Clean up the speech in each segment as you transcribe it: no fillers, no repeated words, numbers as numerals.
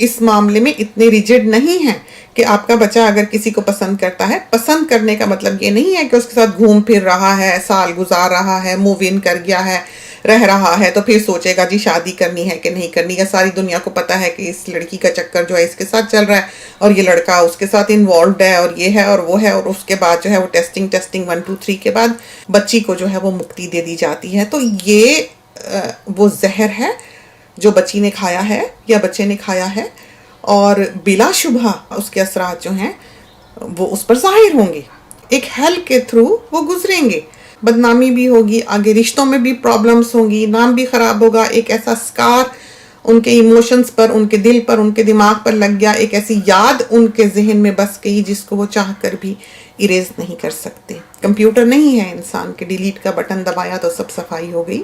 اس معاملے میں اتنے ریجڈ نہیں ہیں کہ آپ کا بچہ اگر کسی کو پسند کرتا ہے، پسند کرنے کا مطلب یہ نہیں ہے کہ اس کے ساتھ گھوم پھر رہا ہے، سال گزار رہا ہے، موو ان کر گیا ہے، رہ رہا ہے تو پھر سوچے گا جی شادی کرنی ہے کہ نہیں کرنی ہے. ساری دنیا کو پتا ہے کہ اس لڑکی کا چکر جو ہے اس کے ساتھ چل رہا ہے اور یہ لڑکا اس کے ساتھ انوالوڈ ہے اور یہ ہے اور وہ ہے، اور اس کے بعد جو ہے وہ ٹیسٹنگ 1 2 3 کے بعد بچی کو جو ہے وہ مکتی دے دی جاتی ہے. تو یہ وہ زہر ہے جو بچی نے کھایا ہے یا بچے نے کھایا ہے، اور بلا شبہ اس کے اثرات جو ہیں وہ اس پر ظاہر ہوں گے. ایک ہیل کے تھرو وہ گزریں گے، بدنامی بھی ہوگی، آگے رشتوں میں بھی پرابلمز ہوں گی، نام بھی خراب ہوگا، ایک ایسا سکار ان کے ایموشنز پر، ان کے دل پر، ان کے دماغ پر لگ گیا، ایک ایسی یاد ان کے ذہن میں بس گئی جس کو وہ چاہ کر بھی اریز نہیں کر سکتے. کمپیوٹر نہیں ہے انسان کے ڈیلیٹ کا بٹن دبایا تو سب صفائی ہو گئی.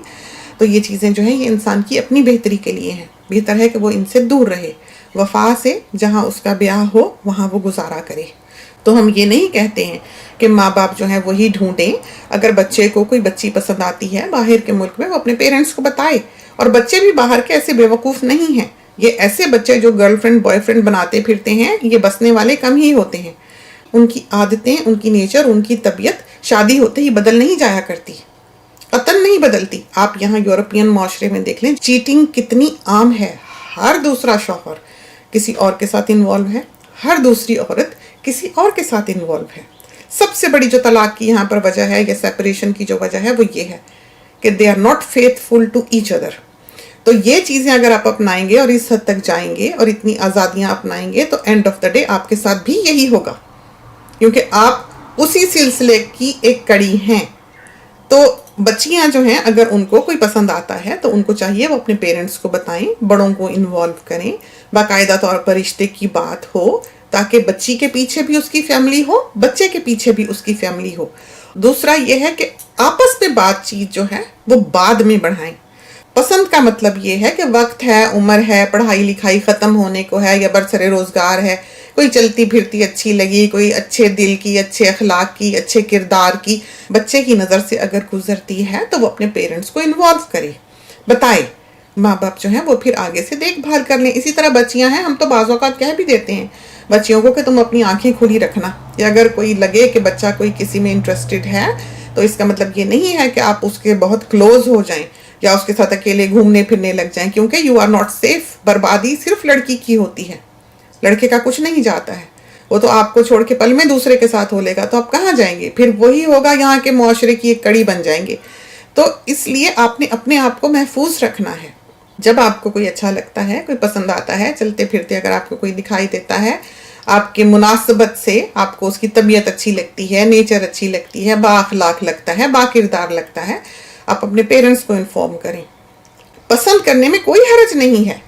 تو یہ چیزیں جو ہیں یہ انسان کی اپنی بہتری کے لیے ہیں. بہتر ہے کہ وہ ان سے دور رہے، وفا سے جہاں اس کا بیاہ ہو وہاں وہ گزارا کرے. تو ہم یہ نہیں کہتے ہیں کہ ماں باپ جو ہیں وہی ڈھونڈیں. اگر بچے کو کوئی بچی پسند آتی ہے باہر کے ملک میں، وہ اپنے پیرنٹس کو بتائے. اور بچے بھی باہر کے ایسے بیوقوف نہیں ہیں. یہ ایسے بچے جو گرل فرینڈ بوائے فرینڈ بناتے پھرتے ہیں یہ بسنے والے کم ہی ہوتے ہیں. ان کی عادتیں، ان کی نیچر، ان کی طبیعت شادی ہوتے ہی بدل نہیں جایا کرتی، قطن نہیں بدلتی. آپ یہاں یورپین معاشرے میں دیکھ لیں چیٹنگ کتنی عام ہے. ہر دوسرا شوہر کسی اور کے ساتھ انوالو ہے، ہر دوسری عورت کسی اور کے ساتھ انوالو ہے. سب سے بڑی جو طلاق کی یہاں پر وجہ ہے یا سیپریشن کی جو وجہ ہے وہ یہ ہے کہ they are not faithful to each other. تو یہ چیزیں اگر آپ اپنائیں گے اور اس حد تک جائیں گے اور اتنی آزادیاں اپنائیں گے تو اینڈ آف دا ڈے آپ کے ساتھ بھی یہی ہوگا، کیونکہ آپ اسی سلسلے کی ایک کڑی ہیں. تو بچیاں جو ہیں اگر ان کو کوئی پسند آتا ہے تو ان کو چاہیے وہ اپنے پیرنٹس کو بتائیں، بڑوں کو انوالو کریں، باقاعدہ طور پر رشتے کی بات ہو تاکہ بچی کے پیچھے بھی اس کی فیملی ہو، بچے کے پیچھے بھی اس کی فیملی ہو. دوسرا یہ ہے کہ آپس میں بات چیت جو ہے وہ بعد میں بڑھائیں. پسند کا مطلب یہ ہے کہ وقت ہے، عمر ہے، پڑھائی لکھائی ختم ہونے کو ہے یا برسر روزگار ہے، کوئی چلتی پھرتی اچھی لگی، کوئی اچھے دل کی، اچھے اخلاق کی، اچھے کردار کی بچے کی نظر سے اگر گزرتی ہے تو وہ اپنے پیرنٹس کو انوالو کرے، بتائے. ماں باپ جو ہیں وہ پھر آگے سے دیکھ بھال کر لیں. اسی طرح بچیاں ہیں، ہم تو بعض اوقات کہہ بھی دیتے ہیں بچیوں کو کہ تم اپنی آنکھیں کھلی رکھنا، یا اگر کوئی لگے کہ بچہ کوئی کسی میں انٹرسٹڈ ہے تو اس کا مطلب یہ نہیں ہے کہ آپ اس کے بہت کلوز ہو جائیں یا اس کے ساتھ اکیلے گھومنے پھرنے لگ جائیں، کیونکہ یو آر ناٹ سیف. بربادی صرف لڑکی کی ہوتی ہے، لڑکے کا کچھ نہیں جاتا ہے. وہ تو آپ کو چھوڑ کے پل میں دوسرے کے ساتھ ہو لے گا تو آپ کہاں جائیں گے؟ پھر وہی ہوگا، یہاں کے معاشرے کی ایک کڑی بن جائیں گے. تو اس لیے آپ نے اپنے آپ کو محفوظ رکھنا ہے. جب آپ کو کوئی اچھا لگتا ہے، کوئی پسند آتا ہے، چلتے پھرتے اگر آپ کو کوئی دکھائی دیتا ہے، آپ کے مناسبت سے آپ کو اس کی طبیعت اچھی لگتی ہے، نیچر اچھی لگتی ہے، با اخلاق لگتا ہے، با کردار لگتا ہے، آپ اپنے پیرنٹس کو انفارم کریں. پسند کرنے میں کوئی حرج نہیں ہے.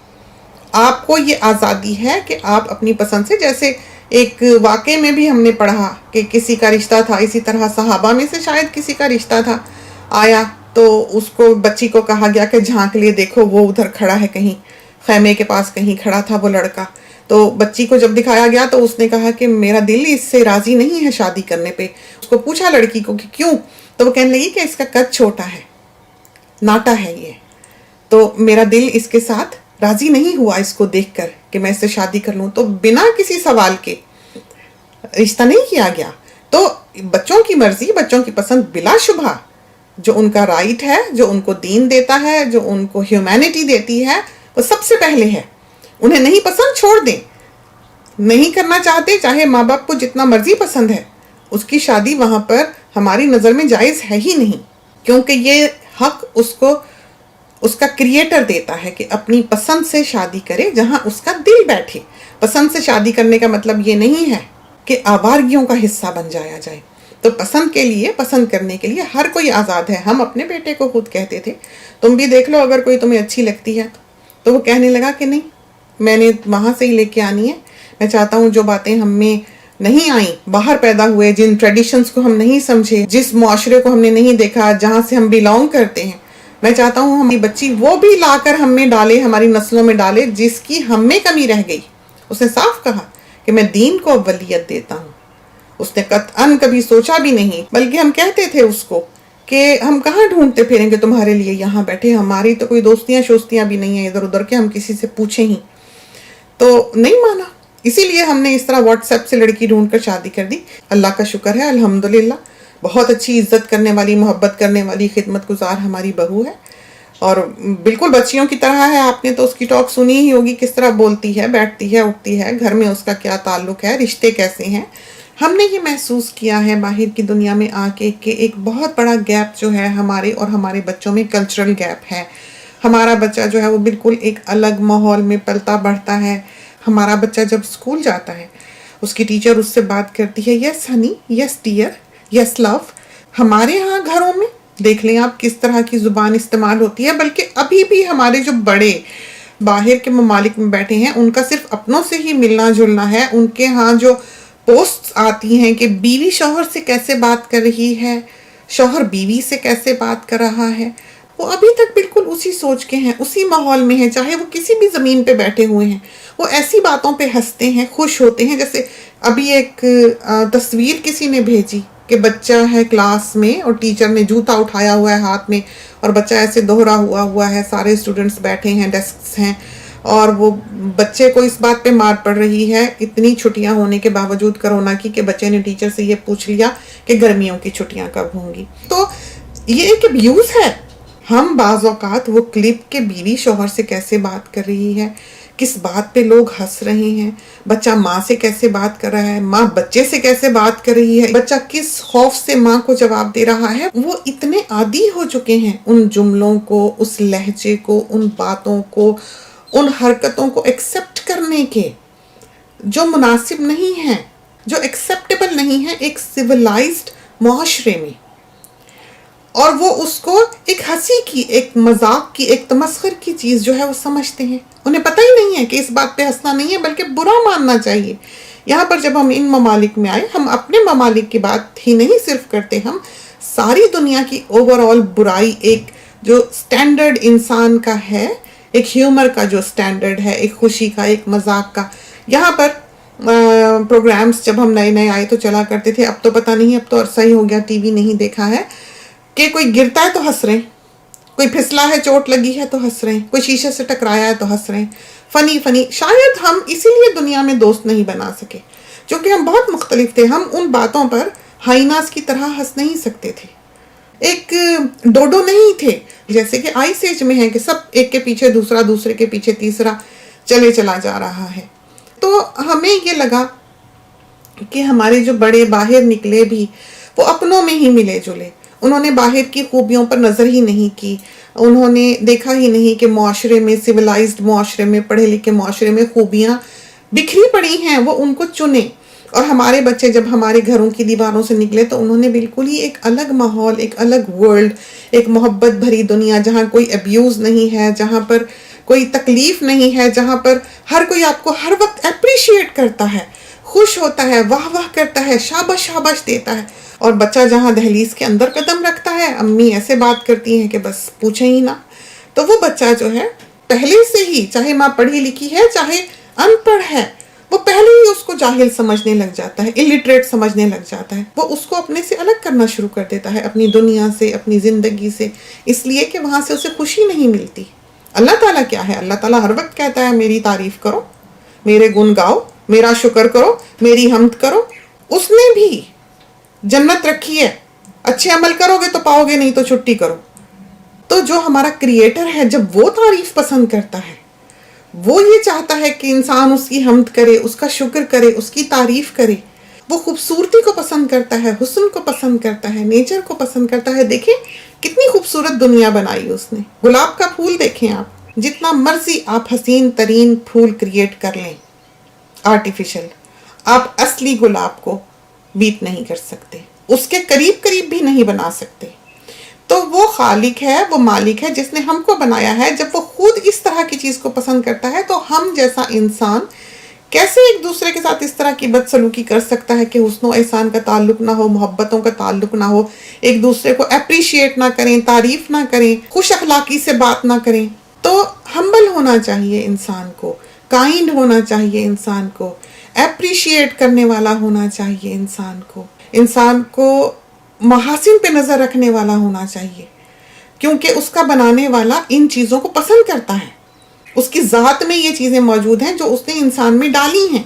آپ کو یہ آزادی ہے کہ آپ اپنی پسند سے، جیسے ایک واقعے میں بھی ہم نے پڑھا کہ کسی کا رشتہ تھا، اسی طرح صحابہ میں سے شاید کسی کا رشتہ تھا، آیا تو اس کو بچی کو کہا گیا کہ جھانک لیے دیکھو وہ ادھر کھڑا ہے، کہیں خیمے کے پاس کہیں کھڑا تھا وہ لڑکا. تو بچی کو جب دکھایا گیا تو اس نے کہا کہ میرا دل اس سے راضی نہیں ہے شادی کرنے پہ. اس کو پوچھا لڑکی کو کہ کیوں، تو وہ کہنے لگی کہ اس کا قد چھوٹا ہے، ناٹا ہے یہ، تو میرا دل اس کے ساتھ راضی نہیں ہوا اس کو دیکھ کر کہ میں اس سے شادی کر لوں. تو بنا کسی سوال کے رشتہ نہیں کیا گیا. تو بچوں کی مرضی، بچوں کی پسند بلا شبہ جو ان کا رائٹ ہے، جو ان کو دین دیتا ہے، جو ان کو ہیومینٹی دیتی ہے، وہ سب سے پہلے ہے. انہیں نہیں پسند چھوڑ دیں، نہیں کرنا چاہتے چاہے ماں باپ کو جتنا مرضی پسند ہے، اس کی شادی وہاں پر ہماری نظر میں جائز ہے ہی نہیں، کیونکہ یہ حق اس کا کریٹر دیتا ہے کہ اپنی پسند سے شادی کرے جہاں اس کا دل بیٹھے. پسند سے شادی کرنے کا مطلب یہ نہیں ہے کہ آوارگیوں کا حصہ بن جایا جائے. تو پسند کے لیے، پسند کرنے کے لیے ہر کوئی آزاد ہے. ہم اپنے بیٹے کو خود کہتے تھے تم بھی دیکھ لو اگر کوئی تمہیں اچھی لگتی ہے تو وہ کہنے لگا کہ نہیں، میں نے وہاں سے ہی لے کے آنی ہے. میں چاہتا ہوں جو باتیں ہم میں نہیں آئیں، باہر پیدا ہوئے، جن ٹریڈیشنز کو ہم نہیں سمجھے، جس معاشرے کو ہم نے نہیں دیکھا جہاں سے ہم بیلونگ کرتے ہیں، میں چاہتا ہوں ہماری بچی وہ بھی لا کر ہم میں ڈالے، ہماری نسلوں میں ڈالے جس کی ہم میں کمی رہ گئی. اس نے صاف کہا کہ میں دین کو اولیت دیتا ہوں. اس نے قطعاً کبھی سوچا بھی نہیں، بلکہ ہم کہتے تھے اس کو کہ ہم کہاں ڈھونڈتے پھریں گے تمہارے لیے یہاں بیٹھے، ہماری تو کوئی دوستیاں شوستیاں بھی نہیں ہیں ادھر ادھر کے ہم کسی سے پوچھیں ہی. تو نہیں مانا، اسی لیے ہم نے اس طرح واٹس ایپ سے لڑکی ڈھونڈ کر شادی کر دی. اللہ کا شکر ہے الحمدللہ، بہت اچھی عزت کرنے والی، محبت کرنے والی، خدمت گزار ہماری بہو ہے، اور بالکل بچیوں کی طرح ہے. آپ نے تو اس کی ٹاک سنی ہی ہوگی، کس طرح بولتی ہے، بیٹھتی ہے، اٹھتی ہے، گھر میں اس کا کیا تعلق ہے، رشتے کیسے ہیں. ہم نے یہ محسوس کیا ہے باہر کی دنیا میں آ کے کہ ایک بہت بڑا گیپ جو ہے ہمارے اور ہمارے بچوں میں، کلچرل گیپ ہے. ہمارا بچہ جو ہے وہ بالکل ایک الگ ماحول میں پلتا بڑھتا ہے. ہمارا بچہ جب اسکول جاتا ہے، اس کی ٹیچر اس سے بات کرتی ہے یس ہنی، یس ڈیئر، یس لو. ہمارے ہاں گھروں میں دیکھ لیں آپ کس طرح کی زبان استعمال ہوتی ہے. بلکہ ابھی بھی ہمارے جو بڑے باہر کے ممالک میں بیٹھے ہیں، ان کا صرف اپنوں سے ہی ملنا جلنا ہے. ان کے ہاں جو پوسٹ آتی ہیں کہ بیوی شوہر سے کیسے بات کر رہی ہے، شوہر بیوی سے کیسے بات کر رہا ہے، وہ ابھی تک بالکل اسی سوچ کے ہیں، اسی ماحول میں ہیں. چاہے وہ کسی بھی زمین پہ بیٹھے ہوئے ہیں، وہ ایسی باتوں پہ ہنستے ہیں، خوش ہوتے ہیں. جیسے ابھی ایک تصویر کسی نے بھیجی کہ بچہ ہے کلاس میں اور ٹیچر نے جوتا اٹھایا ہوا ہے ہاتھ میں، اور بچہ ایسے دوہرا ہوا ہے، سارے اسٹوڈنٹس بیٹھے ہیں، ڈیسکس ہیں، اور وہ بچے کو اس بات پہ مار پڑ رہی ہے اتنی چھٹیاں ہونے کے باوجود کرونا کی، کہ بچے نے ٹیچر سے یہ پوچھ لیا کہ گرمیوں کی چھٹیاں کب ہوں گی. تو یہ ایک ابیوز ہے. ہم بعض اوقات وہ کلپ کے بیوی شوہر سے کیسے بات کر رہی ہے، کس بات پہ لوگ ہنس رہے ہیں، بچہ ماں سے کیسے بات کر رہا ہے، ماں بچے سے کیسے بات کر رہی ہے، بچہ کس خوف سے ماں کو جواب دے رہا ہے، وہ اتنے عادی ہو چکے ہیں ان جملوں کو، اس لہجے کو، ان باتوں کو، ان حرکتوں کو ایکسپٹ کرنے کے، جو مناسب نہیں ہیں، جو ایکسپٹیبل نہیں ہیں ایک سیولائزڈ معاشرے میں. اور وہ اس کو ایک ہنسی کی، ایک مذاق کی، ایک تمسخر کی چیز جو ہے وہ سمجھتے ہیں. انہیں پتہ ہی نہیں ہے کہ اس بات پہ ہنسنا نہیں ہے بلکہ برا ماننا چاہیے. یہاں پر جب ہم ان ممالک میں آئے، ہم اپنے ممالک کی بات ہی نہیں صرف کرتے، ہم ساری دنیا کی اوورآل برائی، ایک جو سٹینڈرڈ انسان کا ہے، ایک ہیومر کا جو سٹینڈرڈ ہے، ایک خوشی کا، ایک مذاق کا. یہاں پر پروگرامز جب ہم نئے نئے آئے تو چلا کرتے تھے، اب تو پتہ نہیں، اب تو عرصہ ہی ہو گیا ٹی وی نہیں دیکھا ہے، کہ کوئی گرتا ہے تو ہنس رہے ہیں، کوئی پھسلا ہے، چوٹ لگی ہے تو ہنس رہے ہیں، کوئی شیشے سے ٹکرایا ہے تو ہنس رہے ہیں. فنی فنی. شاید ہم اسی لیے دنیا میں دوست نہیں بنا سکے، کیونکہ ہم بہت مختلف تھے. ہم ان باتوں پر ہائناس کی طرح ہنس نہیں سکتے تھے. ایک ڈوڈو نہیں تھے جیسے کہ آئس ایج میں ہے کہ سب ایک کے پیچھے دوسرا، دوسرے کے پیچھے تیسرا چلا جا رہا ہے. تو ہمیں یہ لگا کہ ہمارے جو بڑے باہر نکلے بھی وہ اپنوں میں ہی ملے جلے. انہوں نے باہر کی خوبیوں پر نظر ہی نہیں کی. انہوں نے دیکھا ہی نہیں کہ معاشرے میں، سیولائزڈ معاشرے میں، پڑھے لکھے معاشرے میں خوبیاں بکھری پڑی ہیں، وہ ان کو چنیں. اور ہمارے بچے جب ہمارے گھروں کی دیواروں سے نکلے تو انہوں نے بالکل ہی ایک الگ ماحول، ایک الگ ورلڈ، ایک محبت بھری دنیا جہاں کوئی ابیوز نہیں ہے، جہاں پر کوئی تکلیف نہیں ہے، جہاں پر ہر کوئی آپ کو ہر وقت اپریشیٹ کرتا ہے، خوش ہوتا ہے، واہ واہ کرتا ہے، شاباش شاباش دیتا ہے. اور بچہ جہاں دہلیز کے اندر قدم رکھتا ہے، امی ایسے بات کرتی ہیں کہ بس پوچھیں ہی نہ. تو وہ بچہ جو ہے پہلے سے ہی، چاہے ماں پڑھی لکھی ہے چاہے ان پڑھ ہے، وہ پہلے ہی اس کو جاہل سمجھنے لگ جاتا ہے، الٹریٹ سمجھنے لگ جاتا ہے. وہ اس کو اپنے سے الگ کرنا شروع کر دیتا ہے، اپنی دنیا سے، اپنی زندگی سے، اس لیے کہ وہاں سے اسے خوشی نہیں ملتی. اللہ تعالیٰ کیا ہے؟ اللہ تعالیٰ ہر وقت کہتا ہے میری تعریف کرو، میرے گن گاؤ، میرا شکر کرو، میری حمد کرو. اس نے بھی جنت رکھی ہے، اچھے عمل کرو گے تو پاؤ گے، نہیں تو چھٹی کرو. تو جو ہمارا کریٹر ہے جب وہ تعریف پسند کرتا ہے، وہ یہ چاہتا ہے کہ انسان اس کی حمد کرے، اس کا شکر کرے، اس کی تعریف کرے. وہ خوبصورتی کو پسند کرتا ہے، حسن کو پسند کرتا ہے، نیچر کو پسند کرتا ہے. دیکھیں کتنی خوبصورت دنیا بنائی اس نے. گلاب کا پھول دیکھیں آپ، جتنا مرضی آپ حسین ترین پھول کریٹ کر لیں آرٹیفیشل، آپ اصلی گلاب کو بیٹ نہیں کر سکتے، اس کے قریب قریب بھی نہیں بنا سکتے. تو وہ خالق ہے، وہ مالک ہے جس نے ہم کو بنایا ہے. جب وہ خود اس طرح کی چیز کو پسند کرتا ہے تو ہم جیسا انسان کیسے ایک دوسرے کے ساتھ اس طرح کی بدسلوکی کر سکتا ہے کہ حسن و احسان کا تعلق نہ ہو، محبتوں کا تعلق نہ ہو، ایک دوسرے کو اپریشیٹ نہ کریں، تعریف نہ کریں، خوش اخلاقی سے بات نہ کریں. تو ہمبل ہونا چاہیے انسان کو، کائنڈ ہونا چاہیے انسان کو، اپریشیٹ کرنے والا ہونا چاہیے انسان کو محاسن پہ نظر رکھنے والا ہونا چاہیے، کیونکہ اس کا بنانے والا ان چیزوں کو پسند کرتا ہے. اس کی ذات میں یہ چیزیں موجود ہیں جو اس نے انسان میں ڈالی ہیں.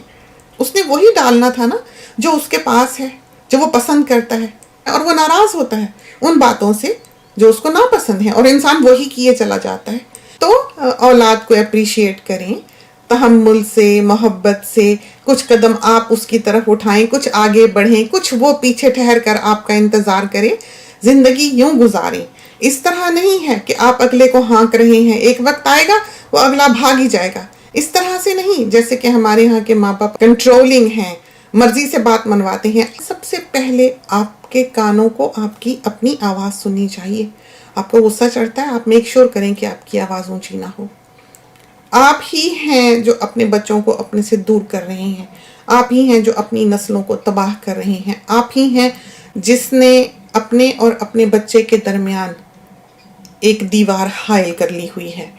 اس نے وہی ڈالنا تھا نا جو اس کے پاس ہے، جو وہ پسند کرتا ہے، اور وہ ناراض ہوتا ہے ان باتوں سے جو اس کو ناپسند ہے، اور انسان وہی کیے چلا جاتا ہے. تو اولاد کو اپریشیٹ کریں، تحمل سے، محبت سے کچھ قدم آپ اس کی طرف اٹھائیں، کچھ آگے بڑھیں، کچھ وہ پیچھے ٹھہر کر آپ کا انتظار کریں. زندگی یوں گزاریں. اس طرح نہیں ہے کہ آپ اگلے کو ہانک رہے ہیں، ایک وقت آئے گا وہ اگلا بھاگ ہی جائے گا. اس طرح سے نہیں جیسے کہ ہمارے ہاں کے ماں باپ کنٹرولنگ ہیں، مرضی سے بات منواتے ہیں. سب سے پہلے آپ کے کانوں کو آپ کی اپنی آواز سننی چاہیے. آپ کو غصہ چڑھتا ہے، آپ میک شور کریں کہ آپ کی آواز اونچی نہ ہو. آپ ہی ہیں جو اپنے بچوں کو اپنے سے دور کر رہے ہیں، آپ ہی ہیں جو اپنی نسلوں کو تباہ کر رہے ہیں، آپ ہی ہیں جس نے اپنے اور اپنے بچے کے درمیان ایک دیوار حائل کر لی ہوئی ہے.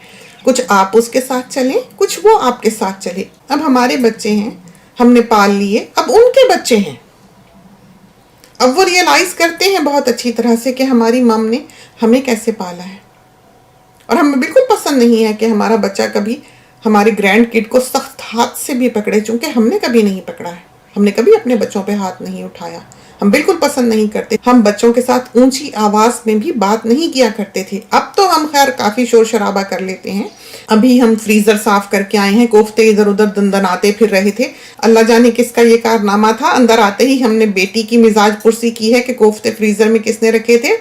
کچھ آپ اس کے ساتھ چلیں، کچھ وہ آپ کے ساتھ چلے. اب ہمارے بچے ہیں، ہم نے پال لیے، اب ان کے بچے ہیں. اب وہ ریئلائز کرتے ہیں بہت اچھی طرح سے کہ ہماری مم نے ہمیں کیسے پالا ہے. اور ہمیں بالکل پسند نہیں ہے کہ ہمارا بچہ کبھی ہمارے گرینڈ کڈ کو سخت ہاتھ سے بھی پکڑے، چونکہ ہم نے کبھی نہیں پکڑا ہے. ہم نے کبھی اپنے بچوں پہ ہاتھ نہیں اٹھایا. ہم بالکل پسند نہیں کرتے. ہم بچوں کے ساتھ اونچی آواز میں بھی بات نہیں کیا کرتے تھے. اب تو ہم خیر کافی شور شرابہ کر لیتے ہیں. ابھی ہم فریزر صاف کر کے آئے ہیں، کوفتے ادھر ادھر دندناتے پھر رہے تھے. اللہ جانے کس کا یہ کارنامہ تھا، اندر آتے ہی ہم نے بیٹی کی مزاج پرسی کی ہے کہ کوفتے فریزر میں کس نے رکھے تھے.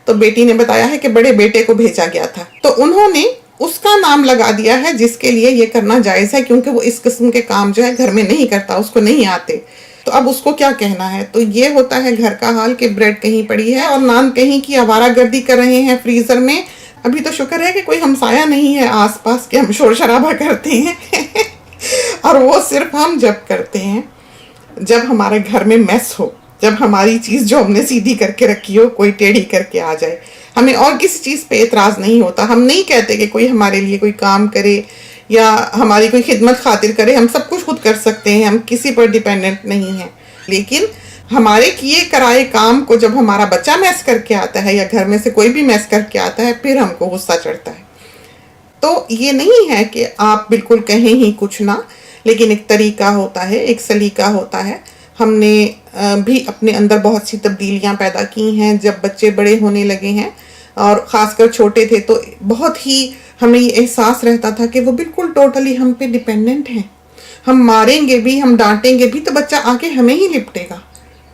تو بیٹی نے بتایا ہے کہ بڑے بیٹے کو بھیجا گیا تھا. تو انہوں نے اس کا نام لگا دیا ہے جس کے لیے یہ کرنا جائز ہے، کیونکہ وہ اس قسم کے کام جو ہے گھر میں نہیں کرتا، اس کو نہیں آتے. تو اب اس کو کیا کہنا ہے. تو یہ ہوتا ہے گھر کا حال کہ بریڈ کہیں پڑی ہے اور نان کہیں کی آوارہ گردی کر رہے ہیں فریزر میں. ابھی تو شکر ہے کہ کوئی ہمسایہ نہیں ہے آس پاس کہ ہم شور شرابہ کرتے ہیں. اور وہ صرف ہم جب کرتے ہیں جب ہمارے گھر میں میس ہو، جب ہماری چیز جو ہم نے سیدھی کر کے رکھی ہو کوئی ٹیڑھی کر کے آ جائے. ہمیں اور کسی چیز پہ اعتراض نہیں ہوتا. ہم نہیں کہتے کہ کوئی ہمارے لیے کوئی کام کرے یا ہماری کوئی خدمت خاطر کرے. ہم سب کچھ خود کر سکتے ہیں، ہم کسی پر ڈیپینڈنٹ نہیں ہیں. لیکن ہمارے کیے کرائے کام کو جب ہمارا بچہ میس کر کے آتا ہے یا گھر میں سے کوئی بھی میس کر کے آتا ہے، پھر ہم کو غصہ چڑھتا ہے. تو یہ نہیں ہے کہ آپ بالکل کہیں ہی کچھ نہ، لیکن ایک طریقہ ہوتا ہے، ایک سلیقہ ہوتا ہے. ہم نے بھی اپنے اندر بہت سی تبدیلیاں پیدا کی ہیں جب بچے بڑے ہونے لگے ہیں، اور خاص کر چھوٹے تھے تو بہت ہی ہمیں یہ احساس رہتا تھا کہ وہ بالکل ٹوٹلی ہم پہ ڈیپینڈنٹ ہیں. ہم ماریں گے بھی، ہم ڈانٹیں گے بھی تو بچہ آ کے ہمیں ہی لپٹے گا.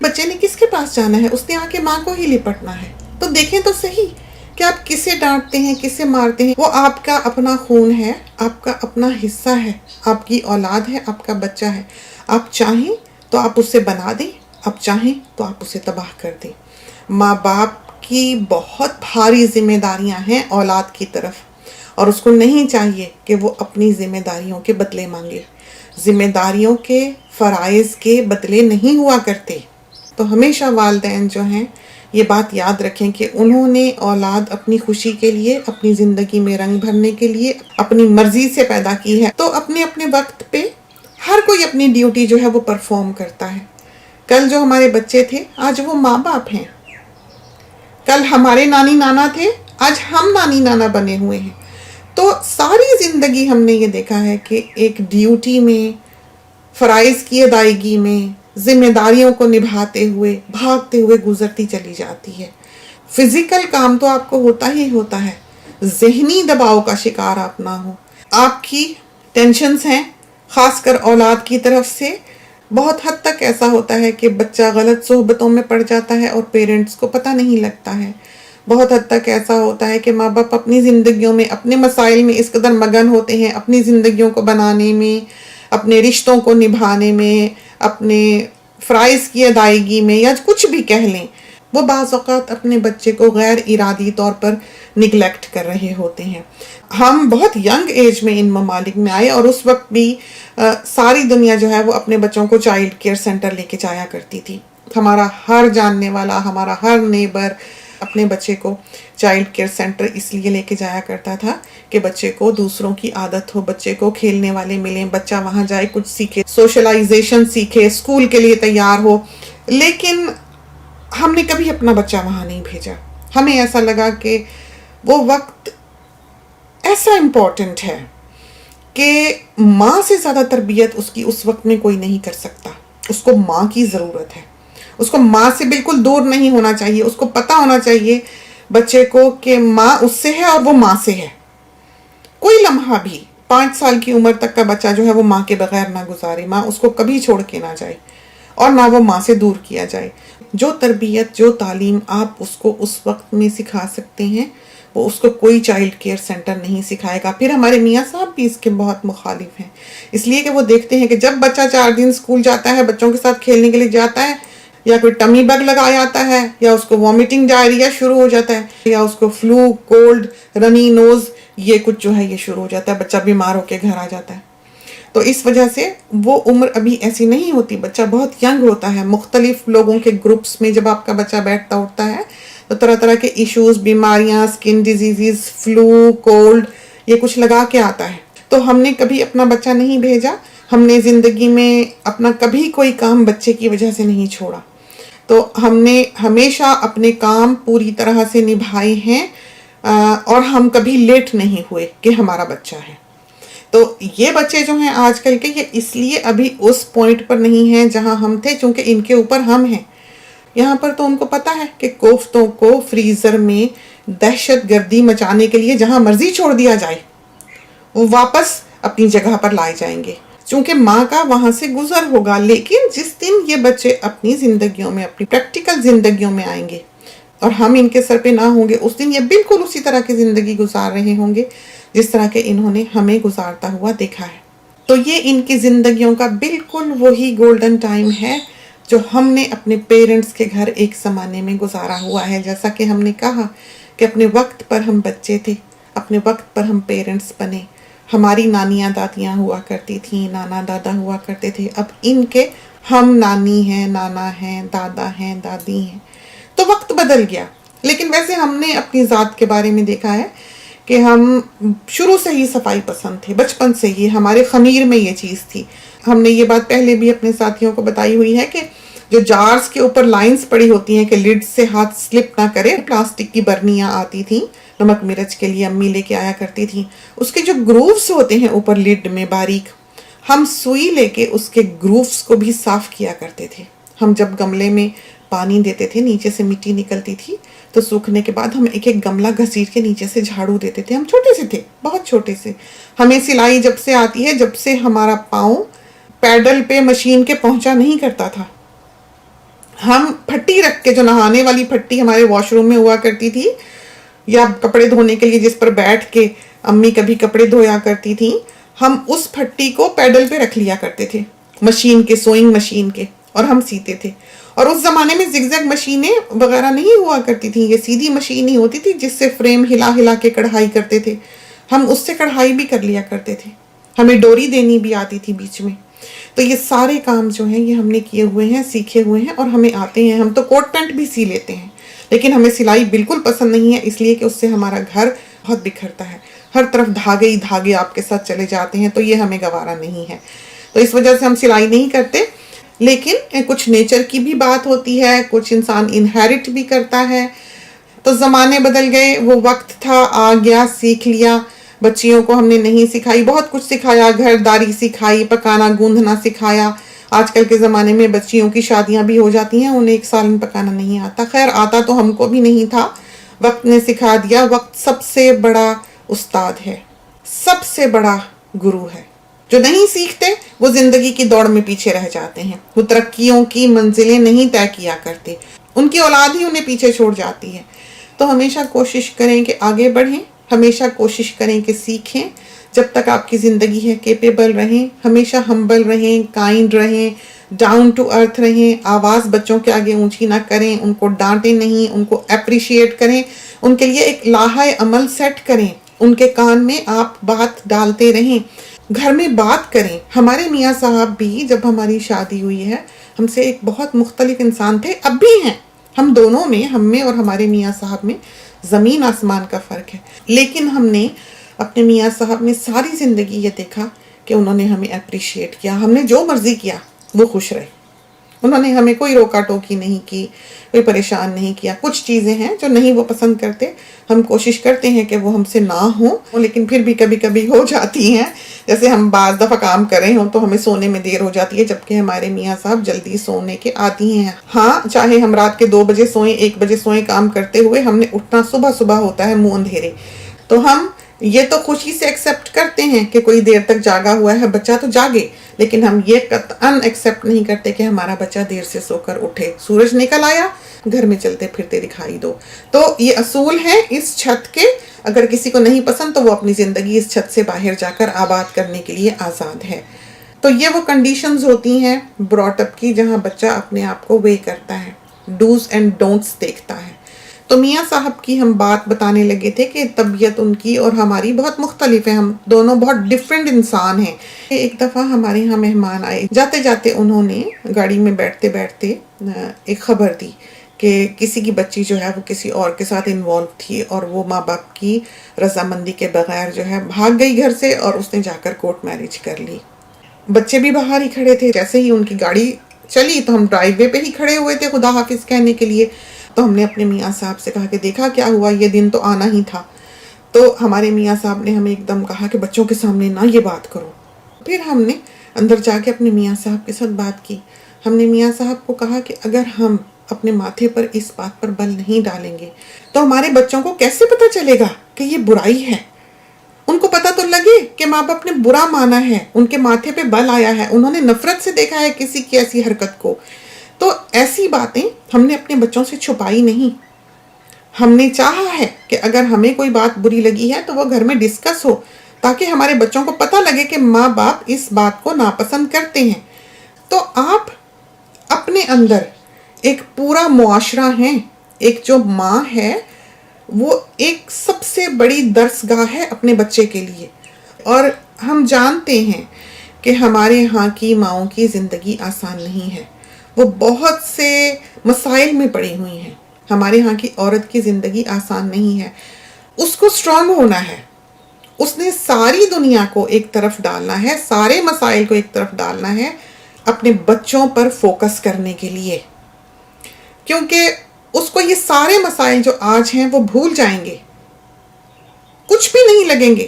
بچے نے کس کے پاس جانا ہے، اس نے آ کے ماں کو ہی لپٹنا ہے. تو دیکھیں تو صحیح کہ آپ کسے ڈانٹتے ہیں، کسے مارتے ہیں. وہ آپ کا اپنا خون ہے، آپ کا اپنا حصہ ہے، آپ کی اولاد ہے، آپ کا بچہ ہے. آپ چاہیں تو آپ اسے بنا دیں، آپ چاہیں تو آپ اسے تباہ کر دیں. ماں باپ کی بہت بھاری ذمہ داریاں ہیں اولاد کی طرف، اور اس کو نہیں چاہیے کہ وہ اپنی ذمہ داریوں کے بدلے مانگے. ذمہ داریوں کے فرائض کے بدلے نہیں ہوا کرتے. تو ہمیشہ والدین جو ہیں یہ بات یاد رکھیں کہ انہوں نے اولاد اپنی خوشی کے لیے، اپنی زندگی میں رنگ بھرنے کے لیے اپنی مرضی سے پیدا کی ہے. تو اپنے اپنے وقت پہ ہر کوئی اپنی ڈیوٹی جو ہے وہ پرفارم کرتا ہے. کل جو ہمارے بچے تھے آج وہ ماں باپ ہیں. کل ہمارے نانی نانا تھے، آج ہم نانی نانا بنے ہوئے ہیں. تو ساری زندگی ہم نے یہ دیکھا ہے کہ ایک ڈیوٹی میں، فرائض کی ادائیگی میں، ذمہ داریوں کو نبھاتے ہوئے، بھاگتے ہوئے گزرتی چلی جاتی ہے. فزیکل کام تو آپ کو ہوتا ہی ہوتا ہے، ذہنی دباؤ کا شکار آپ نہ ہو. آپ کی ٹینشنز ہیں خاص کر اولاد کی طرف سے. بہت حد تک ایسا ہوتا ہے کہ بچہ غلط صحبتوں میں پڑ جاتا ہے اور پیرنٹس کو پتہ نہیں لگتا ہے. بہت حد تک ایسا ہوتا ہے کہ ماں باپ اپنی زندگیوں میں اپنے مسائل میں اس قدر مگن ہوتے ہیں، اپنی زندگیوں کو بنانے میں، اپنے رشتوں کو نبھانے میں، اپنے فرائض کی ادائیگی میں، یا کچھ بھی کہہ لیں، وہ بعض اوقات اپنے بچے کو غیر ارادی طور پر نگلیکٹ کر رہے ہوتے ہیں. ہم بہت ینگ ایج میں ان ممالک میں آئے، اور اس وقت بھی ساری دنیا جو ہے وہ اپنے بچوں کو چائلڈ کیئر سینٹر لے کے جایا کرتی تھی. ہمارا ہر جاننے والا، ہمارا ہر نیبر اپنے بچے کو چائلڈ کیئر سینٹر اس لیے لے کے جایا کرتا تھا کہ بچے کو دوسروں کی عادت ہو، بچے کو کھیلنے والے ملیں، بچہ وہاں جائے کچھ سیکھے، سوشلائزیشن سیکھے، اسکول کے لیے تیار ہو. لیکن ہم نے کبھی اپنا بچہ وہاں نہیں بھیجا. ہمیں ایسا لگا کہ وہ وقت ایسا امپورٹنٹ ہے کہ ماں سے زیادہ تربیت اس کی اس وقت میں کوئی نہیں کر سکتا. اس کو ماں کی ضرورت ہے. اس کو ماں سے بالکل دور نہیں ہونا چاہیے. اس کو پتہ ہونا چاہیے بچے کو کہ ماں اس سے ہے اور وہ ماں سے ہے. کوئی لمحہ بھی 5 سال کی عمر تک کا بچہ جو ہے وہ ماں کے بغیر نہ گزارے. ماں اس کو کبھی چھوڑ کے نہ جائے اور نہ وہ ماں سے دور کیا جائے. جو تربیت جو تعلیم آپ اس کو اس وقت میں سکھا سکتے ہیں وہ اس کو کوئی چائلڈ کیئر سینٹر نہیں سکھائے گا. پھر ہمارے میاں صاحب بھی اس کے بہت مخالف ہیں، اس لیے کہ وہ دیکھتے ہیں کہ جب بچہ 4 دن اسکول جاتا ہے، بچوں کے ساتھ کھیلنے کے لیے جاتا ہے، یا کوئی ٹمی بگ لگا آتا ہے، یا اس کو وامٹنگ ڈائریا شروع ہو جاتا ہے، یا اس کو فلو، کولڈ، رنی نوز، یہ کچھ جو ہے یہ شروع ہو جاتا ہے، بچہ بیمار ہو کے گھر آ جاتا ہے. تو اس وجہ سے وہ عمر ابھی ایسی نہیں ہوتی، بچہ بہت ینگ ہوتا ہے. مختلف لوگوں کے گروپس میں جب آپ کا بچہ بیٹھتا اٹھتا ہے تو طرح طرح کے ایشوز، بیماریاں، سکن ڈیزیزز، فلو، کولڈ، یہ کچھ لگا کے آتا ہے. تو ہم نے کبھی اپنا بچہ نہیں بھیجا، ہم نے زندگی میں اپنا کبھی کوئی کام بچے کی وجہ سے نہیں چھوڑا. تو ہم نے ہمیشہ اپنے کام پوری طرح سے نبھائے ہیں، اور ہم کبھی لیٹ نہیں ہوئے کہ ہمارا بچہ ہے. تو یہ بچے جو ہیں آج کل کے، یہ اس لیے ابھی اس پوائنٹ پر نہیں ہیں جہاں ہم تھے، چونکہ ان کے اوپر ہم ہیں. یہاں پر تو ان کو پتا ہے کہ کوفتوں کو فریزر میں دہشت گردی مچانے کے لیے جہاں مرضی چھوڑ دیا جائے وہ واپس اپنی جگہ پر لائے جائیں گے، چونکہ ماں کا وہاں سے گزر ہوگا. لیکن جس دن یہ بچے اپنی زندگیوں میں، اپنی پریکٹیکل زندگیوں میں آئیں گے اور ہم ان کے سر پہ نہ ہوں گے، اس دن یہ بالکل اسی طرح کی زندگی گزار رہے ہوں گے جس طرح کے انہوں نے ہمیں گزارتا ہوا دیکھا ہے. تو یہ ان کی زندگیوں کا بالکل وہی گولڈن ٹائم ہے جو ہم نے اپنے پیرنٹس کے گھر ایک زمانے میں گزارا ہوا ہے. جیسا کہ ہم نے کہا کہ اپنے وقت پر ہم بچے تھے، اپنے وقت پر ہم پیرنٹس بنے. ہماری نانیاں دادیاں ہوا کرتی تھیں، نانا دادا ہوا کرتے تھے. اب ان کے ہم نانی ہیں، نانا ہیں، دادا ہیں، دادی ہیں. تو وقت بدل گیا. لیکن ویسے ہم نے اپنی ذات کے بارے میں دیکھا ہے کہ ہم شروع سے ہی صفائی پسند تھے، بچپن سے ہی ہمارے خمیر میں یہ چیز تھی. ہم نے یہ بات پہلے بھی اپنے ساتھیوں کو بتائی ہوئی ہے کہ جو جارز کے اوپر لائنز پڑی ہوتی ہیں کہ لڈ سے ہاتھ سلپ نہ کرے، پلاسٹک کی برنیاں آتی تھیں نمک مرچ کے لیے، امی لے کے آیا کرتی تھیں. اس کے جو گرووز ہوتے ہیں اوپر لڈ میں باریک، ہم سوئی لے کے اس کے گرووز کو بھی صاف کیا کرتے تھے. ہم جب گملے میں پانی دیتے تھے، نیچے سے مٹی نکلتی تھی، تو سوکھنے کے بعد ہم ایک ایک گملہ گھسیٹ کے نیچے سے جھاڑو دیتے تھے. ہم چھوٹے سے تھے، بہت چھوٹے سے. ہمیں سلائی جب سے آتی ہے، جب سے ہمارا پاؤں پیڈل پہ مشین کے پہنچا نہیں کرتا تھا. ہم پھٹی رکھ کے، جو نہانے والی پھٹی ہمارے واش روم میں ہوا کرتی تھی، یا کپڑے دھونے کے لیے جس پر بیٹھ کے امی کبھی کپڑے دھویا کرتی تھیں، ہم اس پھٹی کو پیڈل پہ رکھ لیا کرتے تھے، مشین کے، سوئنگ مشین کے، اور ہم سیتے تھے. اور اس زمانے میں زگ زگ مشینیں وغیرہ نہیں ہوا کرتی تھیں، یہ سیدھی مشین ہی ہوتی تھی جس سے فریم ہلا ہلا کے کڑھائی کرتے تھے. ہم اس سے کڑھائی بھی کر لیا کرتے تھے. ہمیں ڈوری دینی بھی آتی تھی بیچ میں. تو یہ سارے کام جو ہیں یہ ہم نے کیے ہوئے ہیں، سیکھے ہوئے ہیں، اور ہمیں آتے ہیں. ہم تو کوٹ پینٹ بھی سی لیتے ہیں، لیکن ہمیں سلائی بالکل پسند نہیں ہے، اس لیے کہ اس سے ہمارا گھر بہت بکھرتا ہے، ہر طرف دھاگے ہی دھاگے آپ کے ساتھ چلے جاتے ہیں. تو یہ ہمیں گوارا نہیں ہے، تو اس وجہ سے ہم سلائی نہیں کرتے. لیکن کچھ نیچر کی بھی بات ہوتی ہے، کچھ انسان انہیرٹ بھی کرتا ہے. تو زمانے بدل گئے، وہ وقت تھا، آ گیا، سیکھ لیا. بچیوں کو ہم نے نہیں سکھائی، بہت کچھ سکھایا، گھر داری سکھائی، پکانا گوندھنا سکھایا. آج کل کے زمانے میں بچیوں کی شادیاں بھی ہو جاتی ہیں، انہیں 1 سال میں پکانا نہیں آتا. خیر آتا تو ہم کو بھی نہیں تھا، وقت نے سکھا دیا. وقت سب سے بڑا استاد ہے، سب سے بڑا گرو ہے. جو نہیں سیکھتے وہ زندگی کی دوڑ میں پیچھے رہ جاتے ہیں، وہ ترقیوں کی منزلیں نہیں طے کیا کرتے، ان کی اولاد ہی انہیں پیچھے چھوڑ جاتی ہے. تو ہمیشہ کوشش کریں کہ آگے بڑھیں، ہمیشہ کوشش کریں کہ سیکھیں. جب تک آپ کی زندگی ہے کیپیبل رہیں، ہمیشہ ہمبل رہیں، کائنڈ رہیں، ڈاؤن ٹو ارتھ رہیں. آواز بچوں کے آگے اونچی نہ کریں، ان کو ڈانٹیں نہیں، ان کو اپریشیٹ کریں، ان کے لیے ایک لائحہ عمل سیٹ کریں، ان کے کان میں آپ بات ڈالتے رہیں، گھر میں بات کریں. ہمارے میاں صاحب بھی جب ہماری شادی ہوئی ہے ہم سے ایک بہت مختلف انسان تھے، اب بھی ہیں. ہم دونوں میں، ہم میں اور ہمارے میاں صاحب میں زمین آسمان کا فرق ہے. لیکن ہم نے اپنے میاں صاحب میں ساری زندگی یہ دیکھا کہ انہوں نے ہمیں اپریشیٹ کیا. ہم نے جو مرضی کیا وہ خوش رہے. انہوں نے ہمیں کوئی روکا ٹوکی نہیں کی، کوئی پریشان نہیں کیا. کچھ چیزیں ہیں جو نہیں وہ پسند کرتے، ہم کوشش کرتے ہیں کہ وہ ہم سے نہ ہوں، لیکن پھر بھی کبھی کبھی ہو جاتی ہیں. جیسے ہم بعض دفعہ کام کر رہے ہوں تو ہمیں سونے میں دیر ہو جاتی ہے، جبکہ ہمارے میاں صاحب جلدی سونے کے عادی ہیں. ہاں چاہے ہم رات کے 2 بجے سوئیں 1 بجے سوئیں، کام کرتے ہوئے ہم نے اٹھنا صبح ہوتا ہے منہ اندھیرے. تو ہم یہ تو خوشی سے ایکسیپٹ کرتے ہیں کہ کوئی دیر تک جاگا ہوا ہے، بچہ تو جاگے، لیکن ہم یہ قطعاً ایکسیپٹ نہیں کرتے کہ ہمارا بچہ دیر سے سو کر اٹھے. سورج نکل آیا، گھر میں چلتے پھرتے دکھائی دو. تو یہ اصول ہیں اس چھت کے. اگر کسی کو نہیں پسند تو وہ اپنی زندگی اس چھت سے باہر جا کر آباد کرنے کے لیے آزاد ہے. تو یہ وہ کنڈیشنز ہوتی ہیں براٹ اپ کی جہاں بچہ اپنے آپ کو وے کرتا ہے، ڈوز اینڈ ڈونٹس دیکھتا ہے. تو میاں صاحب کی ہم بات بتانے لگے تھے کہ طبیعت ان کی اور ہماری بہت مختلف ہے، ہم دونوں بہت ڈیفرنٹ انسان ہیں. ایک دفعہ ہمارے یہاں مہمان آئے، جاتے جاتے انہوں نے گاڑی میں بیٹھتے بیٹھتے ایک خبر دی کہ کسی کی بچی جو ہے وہ کسی اور کے ساتھ انوالو تھی، اور وہ ماں باپ کی رضامندی کے بغیر جو ہے بھاگ گئی گھر سے، اور اس نے جا کر کورٹ میرج کر لی. بچے بھی باہر ہی کھڑے تھے. جیسے ہی ان کی گاڑی چلی تو ہم ڈرائیو وے پہ ہی کھڑے ہوئے تھے خدا حافظ کہنے کے لیے. تو ہم نے اپنے میاں صاحب سے کہا کہ دیکھا کیا ہوا، یہ دن تو آنا ہی تھا. تو ہمارے میاں صاحب نے ہمیں ایک دم کہا کہ بچوں کے سامنے نہ یہ بات کرو. پھر ہم نے اندر جا کے اپنے میاں صاحب کے ساتھ بات کی. ہم نے میاں صاحب کو کہا کہ اگر ہم اپنے ماتھے پر اس بات پر بل نہیں ڈالیں گے تو ہمارے بچوں کو کیسے پتہ چلے گا کہ یہ برائی ہے. ان کو پتہ تو لگے کہ ماں باپ نے برا مانا ہے، ان کے ماتھے پہ بل آیا ہے، انہوں نے نفرت سے دیکھا ہے کسی کی ایسی حرکت کو. تو ایسی باتیں ہم نے اپنے بچوں سے چھپائی نہیں. ہم نے چاہا ہے کہ اگر ہمیں کوئی بات بری لگی ہے تو وہ گھر میں ڈسکس ہو، تاکہ ہمارے بچوں کو پتہ لگے کہ ماں باپ اس بات کو ناپسند کرتے ہیں. تو آپ اپنے اندر ایک پورا معاشرہ ہیں. ایک جو ماں ہے وہ ایک سب سے بڑی درسگاہ ہے اپنے بچے کے لیے. اور ہم جانتے ہیں کہ ہمارے ہاں کی ماؤں کی زندگی آسان نہیں ہے، وہ بہت سے مسائل میں پڑی ہوئی ہیں. ہمارے ہاں کی عورت کی زندگی آسان نہیں ہے. اس کو اسٹرانگ ہونا ہے، اس نے ساری دنیا کو ایک طرف ڈالنا ہے، سارے مسائل کو ایک طرف ڈالنا ہے اپنے بچوں پر فوکس کرنے کے لیے. کیونکہ اس کو یہ سارے مسائل جو آج ہیں وہ بھول جائیں گے، کچھ بھی نہیں لگیں گے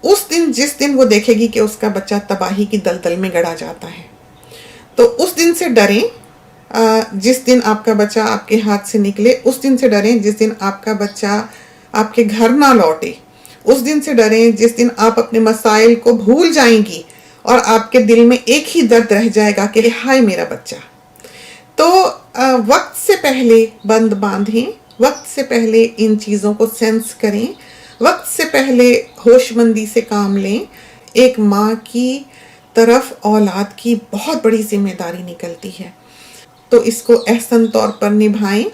اس دن جس دن وہ دیکھے گی کہ اس کا بچہ تباہی کی دلدل میں گڑا جاتا ہے. تو اس دن سے ڈریں جس دن آپ کا بچہ آپ کے ہاتھ سے نکلے، اس دن سے ڈریں جس دن آپ کا بچہ آپ کے گھر نہ لوٹے، اس دن سے ڈریں جس دن آپ اپنے مسائل کو بھول جائیں گی اور آپ کے دل میں ایک ہی درد رہ جائے گا کہ ہائے میرا بچہ. تو وقت سے پہلے بند باندھیں، وقت سے پہلے ان چیزوں کو سینس کریں، وقت سے پہلے ہوش مندی سے کام لیں. ایک ماں کی طرف اولاد کی بہت بڑی ذمہ داری نکلتی ہے، تو اس کو احسن طور پر نبھائیں.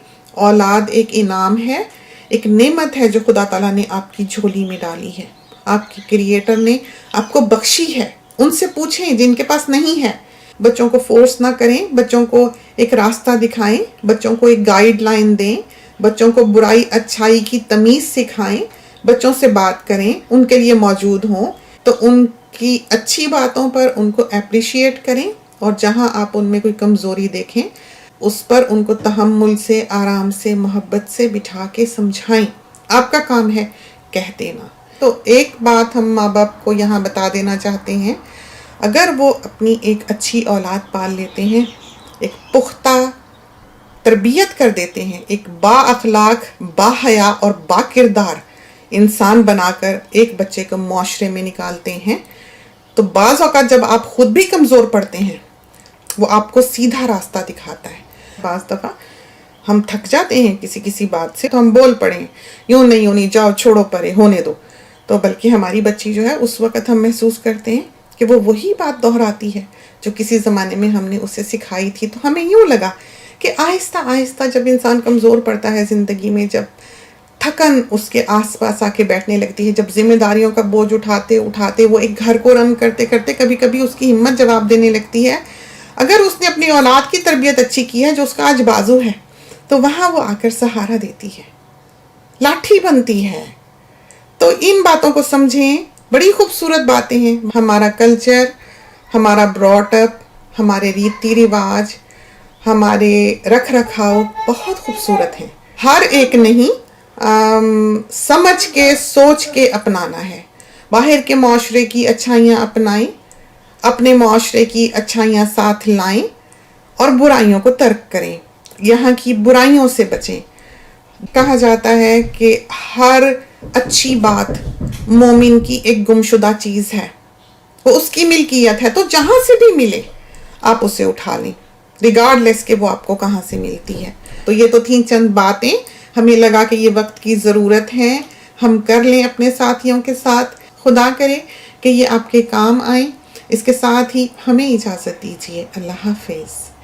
اولاد ایک انعام ہے، ایک نعمت ہے جو خدا تعالیٰ نے آپ کی جھولی میں ڈالی ہے، آپ کی کریٹر نے آپ کو بخشی ہے. ان سے پوچھیں جن کے پاس نہیں ہے. بچوں کو فورس نہ کریں، بچوں کو ایک راستہ دکھائیں، بچوں کو ایک گائیڈ لائن دیں، بچوں کو برائی اچھائی کی تمیز سکھائیں، بچوں سے بات کریں، ان کے لیے موجود ہوں. تو ان کی اچھی باتوں پر ان کو اپریشیٹ کریں، اور جہاں آپ ان میں کوئی کمزوری دیکھیں اس پر ان کو تحمل سے، آرام سے، محبت سے بٹھا کے سمجھائیں. آپ کا کام ہے کہہ دینا. تو ایک بات ہم ماں باپ کو یہاں بتا دینا چاہتے ہیں، اگر وہ اپنی ایک اچھی اولاد پال لیتے ہیں، ایک پختہ تربیت کر دیتے ہیں، ایک با اخلاق، با حیا اور با کردار انسان بنا کر ایک بچے کو معاشرے میں نکالتے ہیں، تو بعض اوقات جب آپ خود بھی کمزور پڑتے ہیں وہ آپ کو سیدھا راستہ دکھاتا ہے. بعض دفعہ ہم تھک جاتے ہیں کسی بات سے تو ہم بول پڑیں یوں نہیں جاؤ چھوڑو پرے ہونے دو. تو بلکہ ہماری بچی جو ہے اس وقت ہم محسوس کرتے ہیں کہ وہ وہی بات دہراتی ہے جو کسی زمانے میں ہم نے اسے سکھائی تھی. تو ہمیں یوں لگا کہ آہستہ آہستہ جب انسان کمزور پڑتا ہے زندگی میں، جب تھکن اس کے آس پاس آ کے بیٹھنے لگتی ہے، جب ذمہ داریوں کا بوجھ اٹھاتے اٹھاتے وہ ایک گھر کو رن کرتے کرتے کبھی کبھی اس کی ہمت جواب دینے لگتی ہے، اگر اس نے اپنی اولاد کی تربیت اچھی کی ہے جو اس کا آج بازو ہے، تو وہاں وہ آ کر سہارا دیتی ہے، لاٹھی بنتی ہے. تو ان باتوں کو سمجھیں، بڑی خوبصورت باتیں ہیں. ہمارا کلچر، ہمارا براٹ اپ، ہمارے ریتی رواج، ہمارے رکھ رکھاؤ بہت خوبصورت ہیں. ہر ایک نہیں سمجھ کے سوچ کے اپنانا ہے. باہر کے معاشرے کی اچھائیاں اپنائیں، اپنے معاشرے کی اچھائیاں ساتھ لائیں اور برائیوں کو ترک کریں، یہاں کی برائیوں سے بچیں۔ کہا جاتا ہے کہ ہر اچھی بات مومن کی ایک گمشدہ چیز ہے، وہ اس کی ملکیت ہے، تو جہاں سے بھی ملے آپ اسے اٹھا لیں، ریگارڈلیس کہ وہ آپ کو کہاں سے ملتی ہے۔ تو یہ تو تھیں چند باتیں، ہمیں لگا کہ یہ وقت کی ضرورت ہے، ہم کر لیں اپنے ساتھیوں کے ساتھ، خدا کرے کہ یہ آپ کے کام آئیں۔ اس کے ساتھ ہی ہمیں اجازت دیجیے، اللہ حافظ۔